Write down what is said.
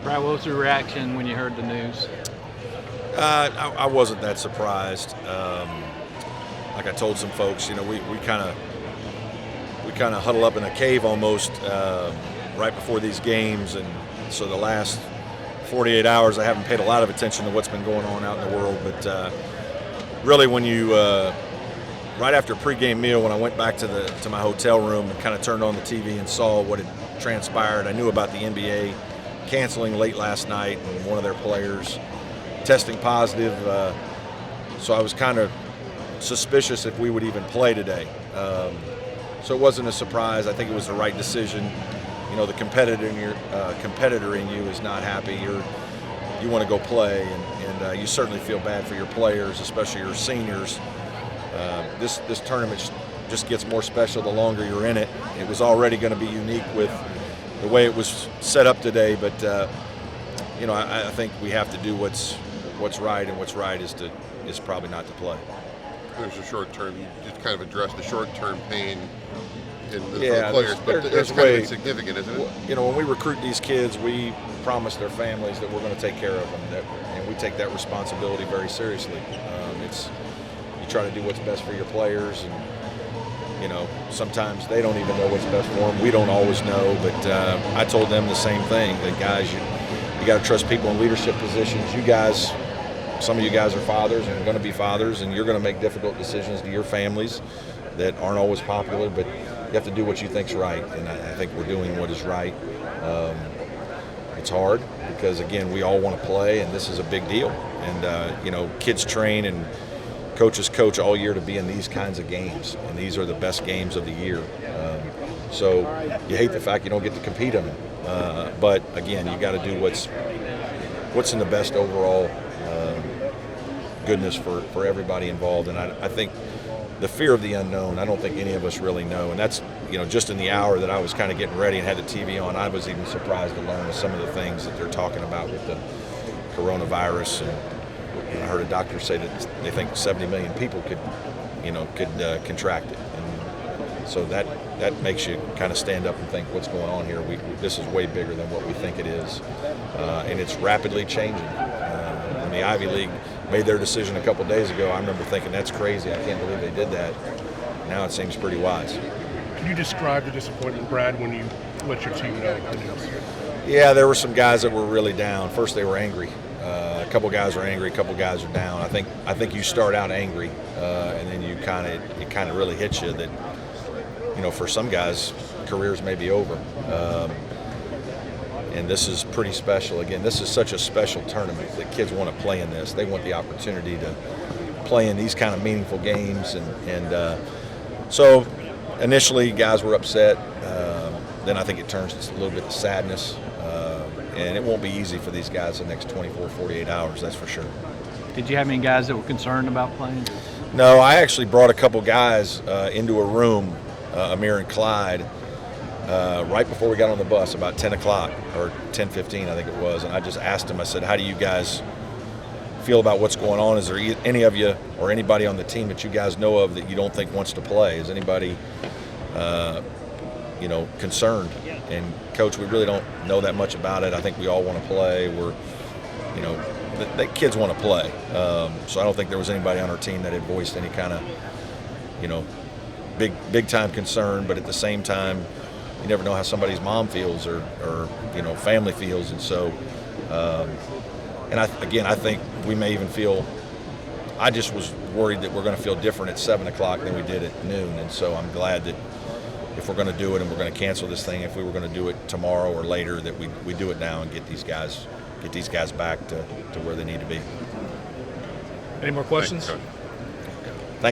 Brad, what was your reaction when you heard the news? I wasn't that surprised. Like I told some folks, we kind of huddle up in a cave almost right before these games, and so the last 48 hours I haven't paid a lot of attention to what's been going on out in the world. But really, when you right after a pregame meal, when I went back to my hotel room and kind of turned on the TV and saw what had transpired, I knew about the NBA canceling late last night and one of their players testing positive. So I was kind of suspicious if we would even play today. So it wasn't a surprise. I think it was the right decision. The competitor in you is not happy. You want to go play, and you certainly feel bad for your players, especially your seniors. This tournament just gets more special the longer you're in it. It was already going to be unique with the way it was set up today, but I think we have to do what's right, and what's right is probably not to play. There's a short term. You just kind of addressed the short term pain for the Yeah, players, but there's it's kind of way- insignificant, isn't it? When we recruit these kids, we promise their families that we're going to take care of them, and we take that responsibility very seriously. You try to do what's best for your players, and sometimes they don't even know what's best for them. We don't always know, but I told them the same thing. That guys, you got to trust people in leadership positions. You guys, some of you guys are fathers and are going to be fathers, and you're going to make difficult decisions to your families that aren't always popular, but you have to do what you think's right, and I think we're doing what is right. It's hard because, again, we all want to play, and this is a big deal. And, kids train and coaches coach all year to be in these kinds of games, and these are the best games of the year. So you hate the fact you don't get to compete in them. But, again, you got to do what's in the best overall goodness for everybody involved. And I think the fear of the unknown, I don't think any of us really know. And that's, just in the hour that I was kind of getting ready and had the TV on, I was even surprised to learn some of the things that they're talking about with the coronavirus. And I heard a doctor say that they think 70 million people could contract it. And so that makes you kind of stand up and think, what's going on here? This is way bigger than what we think it is. And it's rapidly changing. When the Ivy League made their decision a couple days ago, I remember thinking, that's crazy. I can't believe they did that. Now it seems pretty wise. Can you describe the disappointment, Brad, when you let your team know the news? Yeah, there were some guys that were really down. First, they were angry. A couple guys were angry. A couple guys are down. I think you start out angry, and then it kind of really hits you that, for some guys, careers may be over. And this is pretty special. Again, this is such a special tournament that kids want to play in this. They want the opportunity to play in these kind of meaningful games. And so initially guys were upset. Then I think it turns to a little bit of sadness. And it won't be easy for these guys the next 24, 48 hours, that's for sure. Did you have any guys that were concerned about playing? No, I actually brought a couple guys into a room, Amir and Clyde, right before we got on the bus, about 10 o'clock or 10:15, I think it was. And I just asked them, I said, how do you guys feel about what's going on? Is there any of you or anybody on the team that you guys know of that you don't think wants to play? Is anybody, concerned? And Coach, we really don't know that much about it. I think we all want to play. The kids want to play. So I don't think there was anybody on our team that had voiced any kind of, big time concern. But at the same time, you never know how somebody's mom feels or family feels. And so, I think we may even feel, I just was worried that we're going to feel different at 7 o'clock than we did at noon. And so I'm glad that if we're going to do it and we're going to cancel this thing, if we were going to do it tomorrow or later, that we do it now and get these guys back to where they need to be. Any more questions? Thanks, Coach.